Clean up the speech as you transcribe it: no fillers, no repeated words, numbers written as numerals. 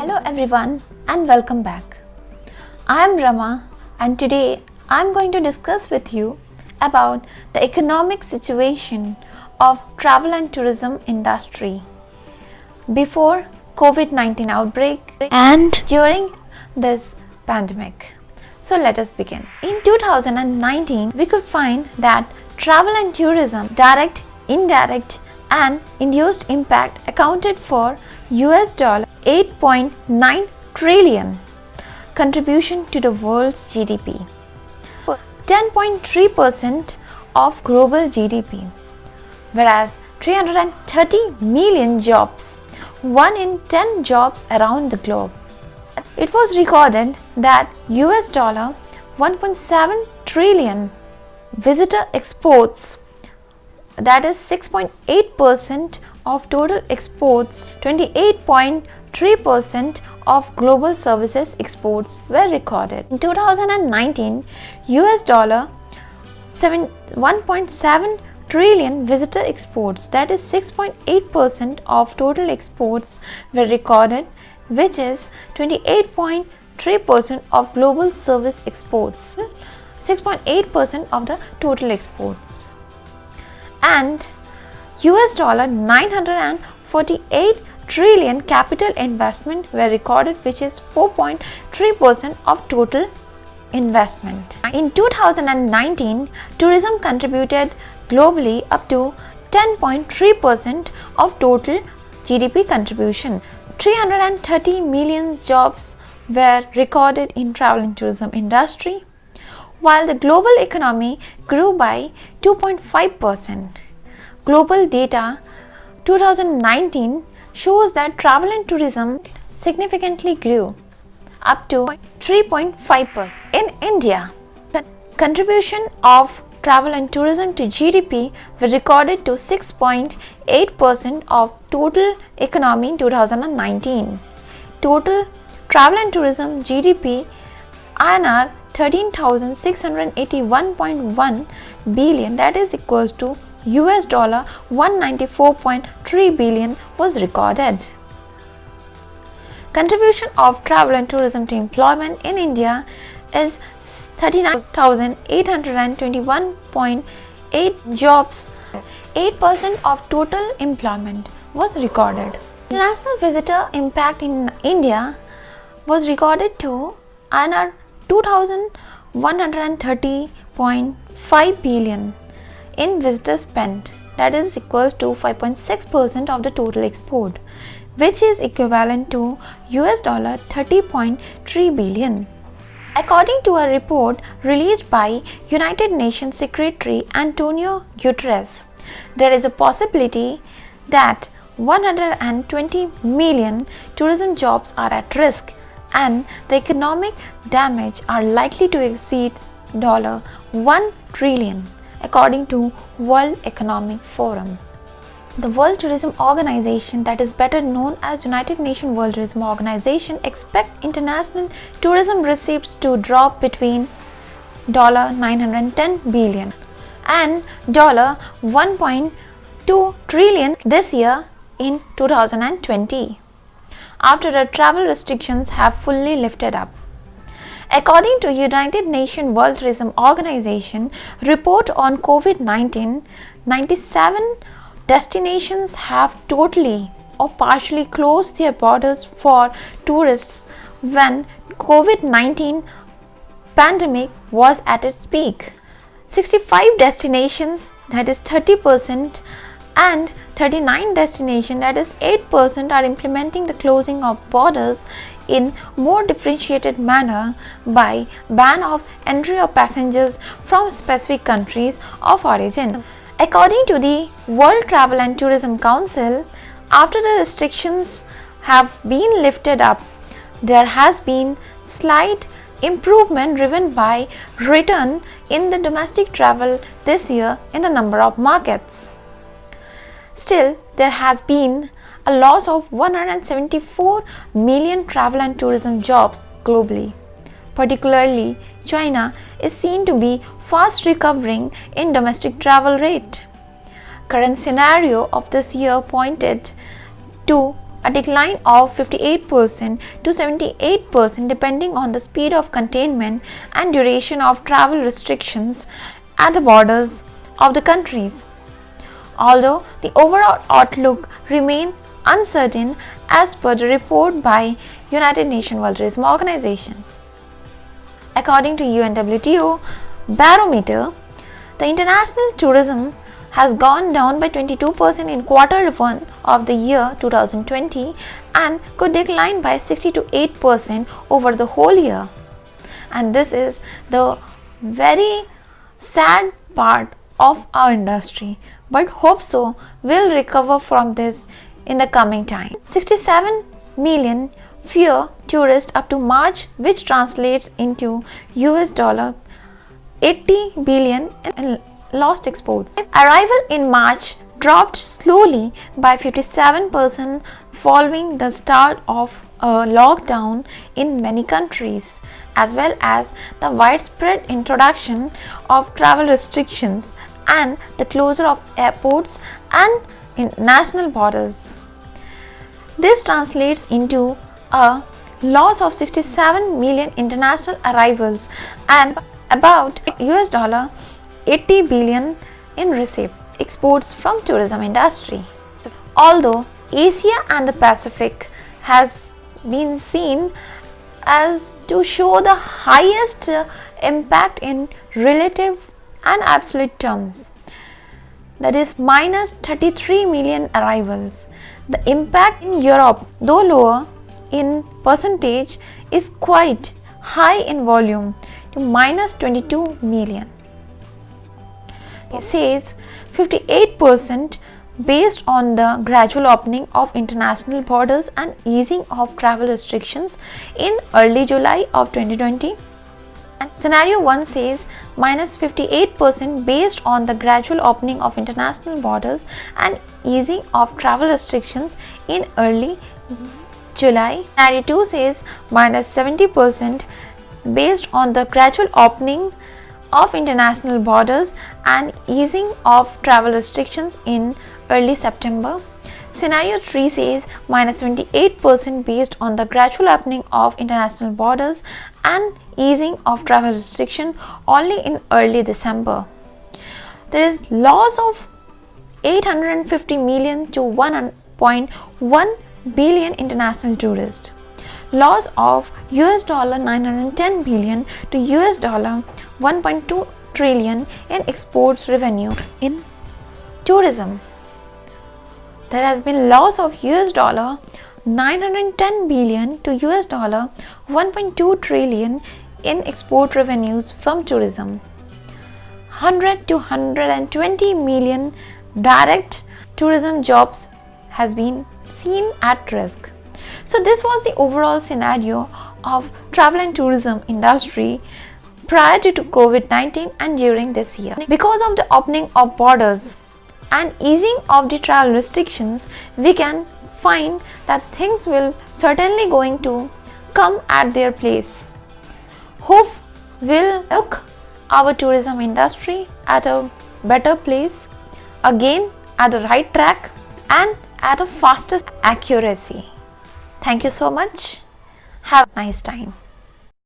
Hello everyone and welcome back. I am Rama and today I am going to discuss with you about the economic situation of travel and tourism industry before COVID-19 outbreak and during this pandemic. So let us begin. In 2019, we could find that travel and tourism direct, indirect and induced impact accounted for US dollar 8.9 trillion contribution to the world's GDP, 10.3% of global GDP, whereas 330 million jobs, 1 in 10 jobs around the globe. It was recorded that US dollar 1.7 trillion visitor exports, that is 6.8% of total exports, 28.3% of global services exports were recorded. In 2019, US dollar 1.7 trillion visitor exports, that is 6.8% of total exports were recorded, which is 28.3% of global service exports, 6.8% of the total exports. And US dollar 948 trillion capital investment were recorded, which is 4.3% of total investment. In 2019, tourism contributed globally up to 10.3% of total GDP contribution. 330 million jobs were recorded in travel and tourism industry, while the global economy grew by 2.5%. Global data 2019 shows that travel and tourism significantly grew up to 3.5%. In India, the contribution of travel and tourism to GDP were recorded to 6.8% of total economy in 2019. Total travel and tourism GDP INR 13,681.1 billion, that is equals to US dollar 194.3 billion was recorded. Contribution of travel and tourism to employment in India is 39,821.8 jobs. 8% of total employment was recorded. International visitor impact in India was recorded to INR 2,130.5 billion in visitor spent, that is equals to 5.6% of the total export, which is equivalent to US dollar 30.3 billion. According to a report released by United Nations Secretary Antonio Guterres, there is a possibility that 120 million tourism jobs are at risk and the economic damage are likely to exceed $1 trillion, according to World Economic Forum. The World Tourism Organization, that is better known as United Nations World Tourism Organization, expect international tourism receipts to drop between $910 billion and $1.2 trillion this year in 2020, after the travel restrictions have fully lifted up. According to United Nations World Tourism Organization report on COVID-19, 97 destinations have totally or partially closed their borders for tourists when COVID-19 pandemic was at its peak. 65 destinations, that is 30%, and 39 destinations, that is 8%, are implementing the closing of borders in more differentiated manner by ban of entry of passengers from specific countries of origin. According to the World Travel and Tourism Council, after the restrictions have been lifted up, there has been slight improvement driven by return in the domestic travel this year in the number of markets. Still, there has been a loss of 174 million travel and tourism jobs globally. Particularly, China is seen to be fast recovering in domestic travel rate. Current scenario of this year pointed to a decline of 58% to 78% depending on the speed of containment and duration of travel restrictions at the borders of the countries. Although the overall outlook remains uncertain as per the report by United Nations World Tourism Organization. According to UNWTO barometer, the international tourism has gone down by 22% in Q1 of the year 2020 and could decline by 60 to 8% over the whole year. And this is the very sad part of our industry, but hope so will recover from this in the coming time. 67 million fewer tourists up to March, which translates into $80 billion in lost exports. Arrival in March dropped slowly by 57% following the start of a lockdown in many countries, as well as the widespread introduction of travel restrictions and the closure of airports and national borders. This translates into a loss of 67 million international arrivals and about $80 billion in receipt exports from tourism industry. Although Asia and the Pacific has been seen as to show the highest impact in relative and absolute terms, that is minus 33 million arrivals. The impact in Europe, though lower in percentage, is quite high in volume to minus 22 million. It says 58% based on the gradual opening of international borders and easing of travel restrictions in early July of 2020. And scenario 1 says minus 58% based on the gradual opening of international borders and easing of travel restrictions in early July. Scenario 2 says minus 70% based on the gradual opening of international borders and easing of travel restrictions in early September. Scenario 3 says minus 78% based on the gradual opening of international borders and easing of travel restriction only in early December. There is loss of 850 million to 1.1 billion international tourists. Loss of $910 billion to $1.2 trillion in exports revenue in tourism. There has been loss of $910 billion to $1.2 trillion in export revenues from tourism. 100 to 120 million direct tourism jobs has been seen at risk. So this was the overall scenario of travel and tourism industry prior to COVID-19 and during this year. Because of the opening of borders and easing of the travel restrictions, we can find that things will certainly going to come at their place. Hope will look our tourism industry at a better place, again at the right track and at a fastest accuracy. Thank you so much. Have a nice time.